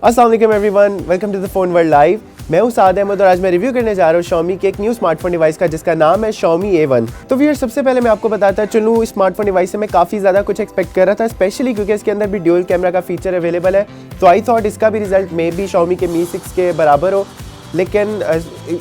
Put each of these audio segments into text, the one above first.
अस्सलाम वालेकुम everyone, welcome to the phone world live. मैं हूं साद अहमद और आज मैं रिव्यू करने जा रहा हूं Xiaomi के एक न्यू स्मार्टफोन डिवाइस का जिसका नाम है Xiaomi A1। तो व्यूअर्स, सबसे पहले मैं आपको बताता चलूँ इस स्मार्टफोन डिवाइस से मैं काफ़ी ज़्यादा कुछ एक्सपेक्ट कर रहा था, स्पेशली क्योंकि इसके अंदर भी ड्यूल कैमरा का फीचर अवेलेबल है। तो आई थॉट इसका भी रिजल्ट मे बी Xiaomi के Mi 6 के बराबर हो, लेकिन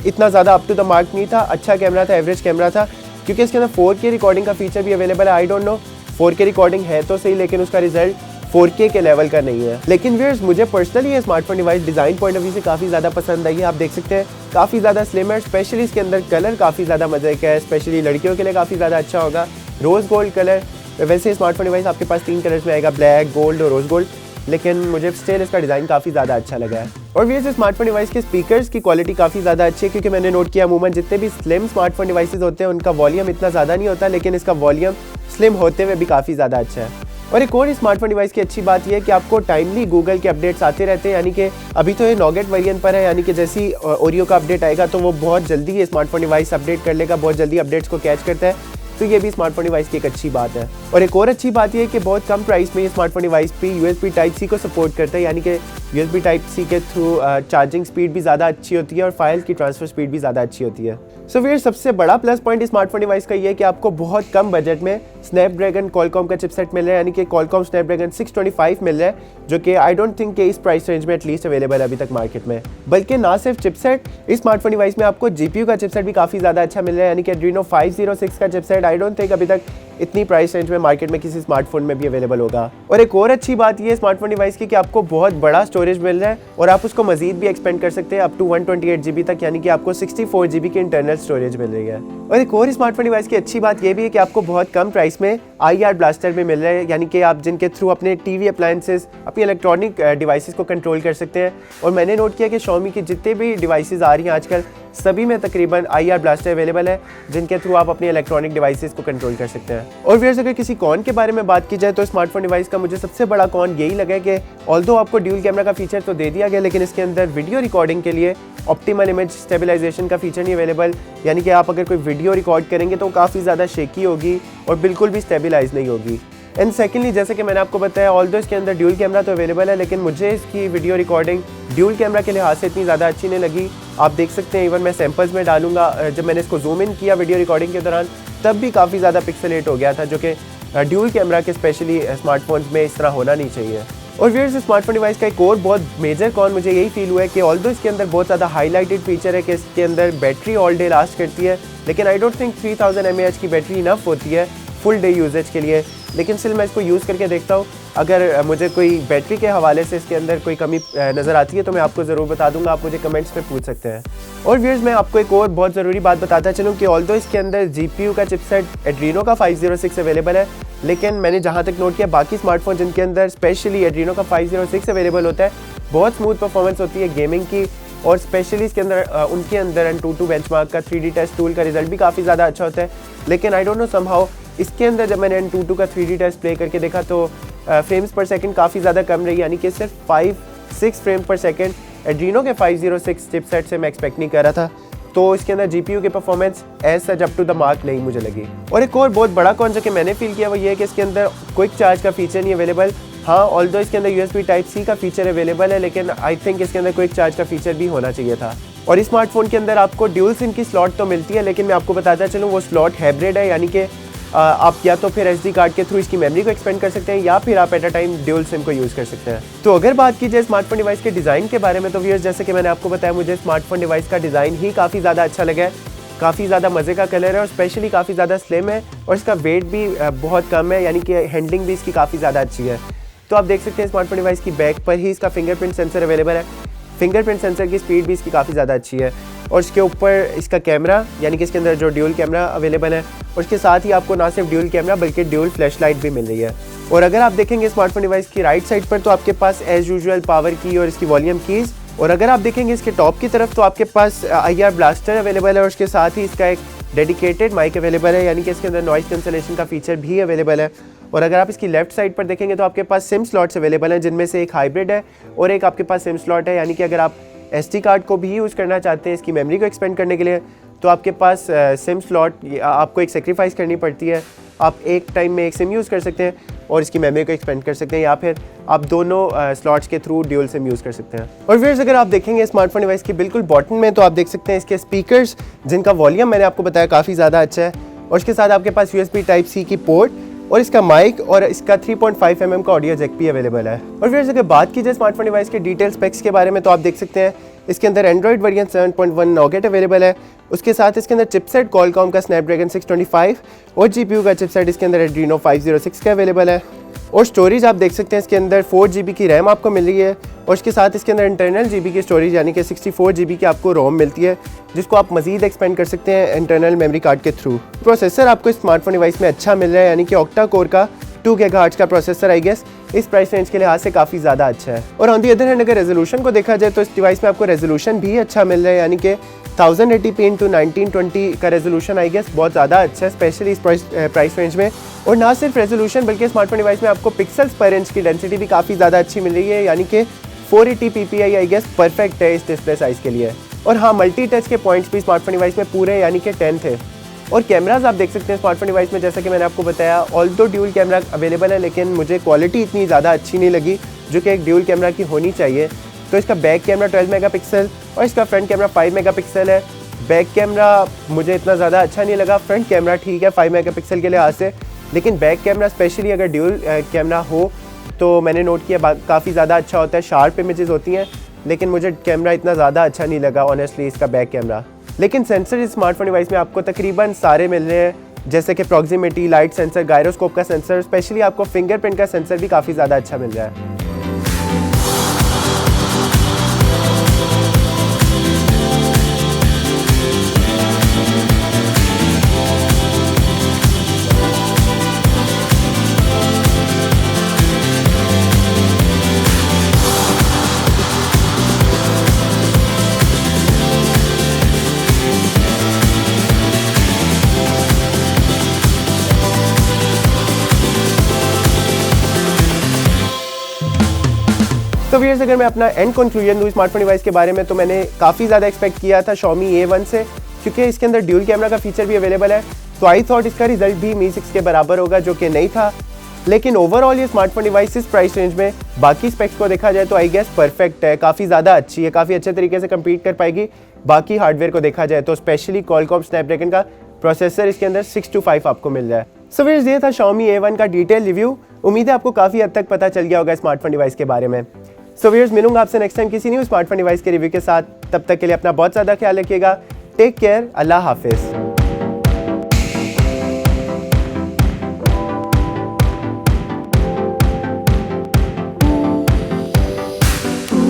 इतना ज़्यादा अप टू द मार्क नहीं था। अच्छा कैमरा था, एवरेज कैमरा था, क्योंकि इसके अंदर 4K रिकॉर्डिंग का फीचर भी अवेलेबल है। I don't know 4K recording है तो सही, लेकिन उसका रिजल्ट 4K के लेवल का नहीं है। लेकिन व्यूअर्स, मुझे पर्सनली ये smartphone device design point of view से काफ़ी ज़्यादा पसंद आई है। आप देख सकते हैं काफ़ी ज़्यादा स्लिम है, स्पेशली इसके अंदर कलर काफ़ी ज़्यादा मजे का है, स्पेशली लड़कियों के लिए काफ़ी ज़्यादा अच्छा होगा। रोज़ गोल्ड कलर, वैसे स्मार्टफोन डिवाइस आपके पास 3 कलर्स में आएगा, ब्लैक, गोल्ड और रोज़ गोल्ड, लेकिन मुझे स्टिल इसका डिज़ाइन काफ़ी ज़्यादा अच्छा लगा है। और व्यूअर्स, स्मार्टफोन डिवाइस के स्पीकर्स की क्वालिटी काफ़ी ज़्यादा अच्छी है, क्योंकि मैंने नोट किया अमूमन जितने भी स्लिम स्मार्टफोन डिवाइसेस होते हैं उनका वॉल्यूम इतना ज़्यादा नहीं होता, लेकिन इसका वॉल्यूम स्लिम होते हुए भी काफ़ी ज़्यादा अच्छा है। और एक और स्मार्टफोन डिवाइस की अच्छी बात यह है कि आपको टाइमली गूगल के अपडेट्स आते रहते हैं, यानी कि अभी तो ये नॉगेट वेरिएंट पर है, यानी कि जैसी ओरियो का अपडेट आएगा तो वो बहुत जल्दी ये स्मार्टफोन डिवाइस अपडेट कर लेगा, बहुत जल्दी अपडेट्स को कैच करता है। तो ये भी स्मार्टफोन डिवाइस की एक अच्छी बात है। और एक और अच्छी बात यह है कि बहुत कम प्राइस में ये स्मार्टफोन डिवाइस भी USB Type-C को सपोर्ट करता है, यानी कि USB Type-C के थ्रू चार्जिंग स्पीड भी ज़्यादा अच्छी होती है और फाइल की ट्रांसफर स्पीड भी ज़्यादा अच्छी होती है। सो फिर सबसे बड़ा प्लस पॉइंट स्मार्टफोन डिवाइस का ये है कि आपको बहुत कम बजट में स्नैपड्रैगन कॉलकॉम का चिपसेट मिल रहा है, यानी कि कॉलकॉम स्नैपड्रैगन 625 मिल रहा है, जो कि आई डोंट थिंक कि इस प्राइस रेंज में एटलीस्ट अवेलेबल है अभी तक मार्केट में। बल्कि ना सिर्फ चिपसेट, इस स्मार्टफोन डिवाइस में आपको GPU का चिपसेट भी काफ़ी ज़्यादा अच्छा मिल रहा है, यानी कि Adreno 506 का चिपसेट आई डोंट थिंक अभी तक इतनी प्राइस रेंज में मार्केट में किसी स्मार्टफोन में भी अवेलेबल होगा। और एक और अच्छी बात ये स्मार्टफोन डिवाइस की कि आपको बहुत बड़ा स्टोरेज मिल रहा है और आप उसको मजीद भी एक्सपेंड कर सकते हैं अप टू 128 GB तक, यानी कि आपको 64 GB की इंटरनल स्टोरेज मिल रही है। और एक और स्मार्टफोन डिवाइस की अच्छी बात ये भी है कि आपको बहुत कम प्राइस में IR ब्लास्टर भी मिल रहा है, यानी कि आप जिनके थ्रू अपने TV अप्लायंसेस, अपनी इलेक्ट्रॉनिक डिवाइसेस को कंट्रोल कर सकते हैं। और मैंने नोट किया कि Xiaomi की जितने भी डिवाइसेस आ रही हैं आजकल सभी में तकरीबन IR ब्लास्टर अवेलेबल है, जिनके थ्रू आप अपनी इलेक्ट्रॉनिक डिवाइसेस को कंट्रोल कर सकते हैं। और व्यूअर्स, अगर किसी कॉन के बारे में बात की जाए तो स्मार्टफोन डिवाइस का मुझे सबसे बड़ा कॉन यही लगा कि ऑल्दो आपको ड्यूल कैमरा का फीचर तो दे दिया गया, लेकिन इसके अंदर वीडियो रिकॉर्डिंग के लिए ऑप्टिमल इमेज स्टेबलाइजेशन का फीचर नहीं अवेलेबल, यानी कि आप अगर कोई वीडियो रिकॉर्ड करेंगे तो काफ़ी ज़्यादा शेकी होगी और बिल्कुल भी स्टेबलाइज नहीं होगी। एंड सेकेंडली, जैसे कि मैंने आपको बताया, ऑल्दो इसके अंदर ड्यूल कैमरा तो अवेलेबल है, लेकिन मुझे इसकी वीडियो रिकॉर्डिंग ड्यूल कैमरा के लिहाज से इतनी ज़्यादा अच्छी नहीं लगी। आप देख सकते हैं, इवन मैं सैम्पल्स में डालूंगा, जब मैंने इसको जूम इन किया वीडियो रिकॉर्डिंग के दौरान तब भी काफ़ी ज़्यादा पिक्सेलेट हो गया था, जो कि ड्यूल कैमरा के स्पेशली स्मार्टफोन्स में इस तरह होना नहीं चाहिए। और व्यूअर्स, स्मार्टफोन डिवाइस का एक और बहुत मेजर कॉन मुझे यही फील हुआ है कि ऑल्दो इसके अंदर बहुत ज़्यादा हाईलाइटेड फीचर है कि इसके अंदर बैटरी ऑल डे लास्ट करती है, लेकिन आई डोंट थिंक 3000 mAh की बैटरी इनफ होती है फुल डे यूजेज के लिए। लेकिन स्टिल मैं इसको यूज़ करके देखता हूँ, अगर मुझे कोई बैटरी के हवाले से इसके अंदर कोई कमी नज़र आती है तो मैं आपको ज़रूर बता दूंगा, आप मुझे कमेंट्स में पूछ सकते हैं। और व्यूअर्स, मैं आपको एक और बहुत ज़रूरी बात बताता चलूँ कि ऑल्दो इसके अंदर GPU का चिपसेट Adreno का 506 अवेलेबल है, लेकिन मैंने जहाँ तक नोट किया बाकी स्मार्टफोन जिनके अंदर स्पेशली Adreno का 506 अवेलेबल होता है, बहुत स्मूथ परफॉर्मेंस होती है गेमिंग की, और स्पेशली इसके अंदर उनके अंदर AnTuTu बेंचमार्क का 3D टेस्ट टूल का रिजल्ट भी काफ़ी ज़्यादा अच्छा होता है। लेकिन आई डोंट नो समहाउ इसके अंदर जब मैंने AnTuTu का 3D टेस्ट प्ले करके देखा तो फ्रेम्स पर सेकंड काफ़ी ज़्यादा कम रही, यानी कि सिर्फ 5-6 फ्रेम पर सेकंड Adreno के 506 चिपसेट से मैं एक्सपेक्ट नहीं कर रहा था। तो इसके अंदर GPU की performance as such up to the mark नहीं मुझे लगी। और एक और बहुत बड़ा कॉन जो कि मैंने फील किया वो ये है कि इसके अंदर क्विक चार्ज का फीचर नहीं अवेलेबल। हाँ, ऑल्दो इसके अंदर USB Type-C का फीचर अवेलेबल है, लेकिन आई थिंक इसके अंदर क्विक चार्ज का फीचर भी होना चाहिए था। और इस स्मार्टफोन के अंदर आपको ड्यूल सिम की स्लॉट तो मिलती है, लेकिन मैं आपको बताता चलूँ वो स्लॉट हाइब्रिड है, यानी कि आप या तो फिर SD कार्ड के थ्रू इसकी मेमोरी को एक्सपेंड कर सकते हैं या फिर आप at a time dual SIM को यूज़ कर सकते हैं। तो अगर बात की जाए स्मार्टफोन डिवाइस के डिज़ाइन के बारे में तो व्यूअर्स, जैसे कि मैंने आपको बताया, मुझे स्मार्टफोन डिवाइस का डिज़ाइन ही काफ़ी ज़्यादा अच्छा लगा है। काफ़ी ज़्यादा मज़े का कलर है और स्पेशली काफ़ी ज़्यादा स्लिम है, और इसका वेट भी बहुत कम है, यानी कि हैंडलिंग भी इसकी काफ़ी ज़्यादा अच्छी है। तो आप देख सकते हैं स्मार्टफोन डिवाइस की बैक पर ही इसका फिंगरप्रिंट सेंसर अवेलेबल है। फिंगरप्रिंट सेंसर की स्पीड भी इसकी काफ़ी ज़्यादा अच्छी है, और इसके ऊपर इसका कैमरा, यानी कि इसके अंदर जो ड्यूल कैमरा अवेलेबल है, और उसके साथ ही आपको ना सिर्फ ड्यूल कैमरा बल्कि ड्यूल फ्लैश लाइट भी मिल रही है। और अगर आप देखेंगे स्मार्टफोन डिवाइस की राइट साइड पर तो आपके पास एज यूजुअल पावर की और इसकी वॉल्यूम कीज़, और अगर आप देखेंगे इसके टॉप की तरफ तो आपके पास IR ब्लास्टर अवेलेबल है, और उसके साथ ही इसका एक डेडिकेटेड माइक अवेलेबल है, यानी कि इसके अंदर नॉइस कैंसलेशन का फीचर भी अवेलेबल है। और अगर आप इसकी लेफ्ट साइड पर देखेंगे तो आपके पास सिम स्लॉट्स अवेलेबल हैं, जिनमें से एक हाइब्रिड है और एक आपके पास सिम स्लॉट है, यानी कि अगर आप SD कार्ड को भी यूज़ करना चाहते हैं इसकी मेमोरी को एक्सपेंड करने के लिए तो आपके पास सिम स्लॉट आपको एक सेक्रीफाइस करनी पड़ती है। आप एक टाइम में एक सिम यूज़ कर सकते हैं, और इसकी मेमोरी को एक्सपेंड कर सकते हैं, या फिर आप दोनों स्लॉट्स के थ्रू ड्यूल सिम यूज़ कर सकते हैं। और व्यूअर्स, अगर आप देखेंगे स्मार्टफोन डिवाइस के बिल्कुल बॉटम में, तो आप देख सकते हैं इसके स्पीकर्स, जिनका वॉल्यूम मैंने आपको बताया काफ़ी ज़्यादा अच्छा है, और इसके साथ आपके पास USB Type-C की पोर्ट और इसका माइक और इसका 3.5 mm का ऑडियो जैक भी अवेलेबल है। और फिर अगर बात की जाए स्मार्टफोन डिवाइस के डिटेल स्पेक्स के बारे में, तो आप देख सकते हैं इसके अंदर एंड्रॉइड वेरिएंट 7.1 नॉगेट अवेलेबल है। उसके साथ इसके अंदर चिपसेट Qualcomm का Snapdragon 625 और GPU का चिपसेट इसके अंदर Adreno 506 का अवेलेबल है। और स्टोरेज आप देख सकते हैं इसके अंदर 4 GB की रैम आपको मिल रही है, और इसके साथ इसके अंदर इंटरनल GB की स्टोरेज यानी कि 64 GB की आपको रोम मिलती है, जिसको आप मजीद एक्सपेंड कर सकते हैं इंटरनल मेमोरी कार्ड के थ्रू। प्रोसेसर आपको इस स्मार्टफोन डिवाइस में अच्छा मिल रहा है, यानी कि ऑक्टा कोर का 2 GHz का प्रोसेसर आई गेस इस प्राइस रेंज के लिहाज से काफ़ी ज़्यादा अच्छा है। और ऑन दी अदर हैंड अगर रेजोल्यूशन को देखा जाए, तो इस डिवाइस में आपको रेजोल्यूशन भी अच्छा मिल रहा है, यानी कि 1080p × 1920 का रेजोल्यूशन आई गेस बहुत ज़्यादा अच्छा है, स्पेशली इस प्राइस रेंज में। और ना सिर्फ रेजोल्यूशन, बल्कि स्मार्टफोन डिवाइस में आपको पिक्सल्स पर इंच की डेंसिटी भी काफ़ी ज़्यादा अच्छी मिल रही है, यानी कि 480 ppi आई गेस परफेक्ट है इस डिस्प्ले साइज़ के लिए। और हाँ, मल्टी टच के पॉइंट्स भी स्मार्टफोन डिवाइस में पूरे यानी कि 10 थे। और कैमराज आप देख सकते हैं स्मार्टफोन डिवाइस में, जैसा कि मैंने आपको बताया, ऑल्दो ड्यूल कैमरा अवेलेबल है, लेकिन मुझे क्वालिटी इतनी ज़्यादा अच्छी नहीं लगी जो कि एक ड्यूल कैमरा की होनी चाहिए। तो इसका बैक कैमरा 12 मेगापिक्सल और इसका फ्रंट कैमरा 5 मेगापिक्सल है। बैक कैमरा मुझे इतना ज़्यादा अच्छा नहीं लगा, फ्रंट कैमरा ठीक है 5 मेगापिक्सल के लिहाज से, लेकिन बैक कैमरा स्पेशली अगर ड्यूल कैमरा हो तो मैंने नोट किया काफ़ी ज़्यादा अच्छा होता है, शार्प इमेजेस होती हैं, लेकिन मुझे कैमरा इतना ज़्यादा अच्छा नहीं लगा ऑनेस्टली इसका बैक कैमरा। लेकिन सेंसर इस स्मार्टफोन डिवाइस में आपको तकरीबन सारे मिल रहे हैं, जैसे कि प्रॉक्सिमिटी, लाइट सेंसर, गायरोस्कोप का सेंसर, स्पेशली आपको फिंगरप्रिंट का सेंसर भी काफ़ी ज़्यादा अच्छा मिल रहा है। तो व्यूअर्स, अगर मैं अपना एंड कंक्लूजन दूँ स्मार्टफोन डिवाइस के बारे में, तो मैंने काफ़ी ज़्यादा एक्सपेक्ट किया था Xiaomi A1 से, क्योंकि इसके अंदर ड्यूल कैमरा का फीचर भी अवेलेबल है। तो आई थॉट इसका रिजल्ट भी Mi 6 के बराबर होगा, जो कि नहीं था। लेकिन ओवरऑल ये स्मार्टफोन डिवाइस इस प्राइस रेंज में बाकी स्पेक्स को देखा जाए तो आई गेस परफेक्ट है, काफ़ी ज़्यादा अच्छी है, काफ़ी अच्छे तरीके से कम्पीट कर पाएगी बाकी हार्डवेयर को देखा जाए तो। स्पेशली Qualcomm Snapdragon का प्रोसेसर इसके अंदर 625 आपको मिल रहा है। सो व्यूअर्स, ये था Xiaomi A1 का डिटेल रिव्यू। उम्मीद है आपको काफ़ी हद तक पता चल गया होगा स्मार्टफोन डिवाइस के बारे में। सो व्यूअर्स, मिलूंगा आपसे नेक्स्ट टाइम किसी न्यू स्मार्टफोन डिवाइस के रिव्यू के साथ। तब तक के लिए अपना बहुत ज़्यादा ख्याल रखिएगा। टेक केयर, अल्लाह हाफिज़।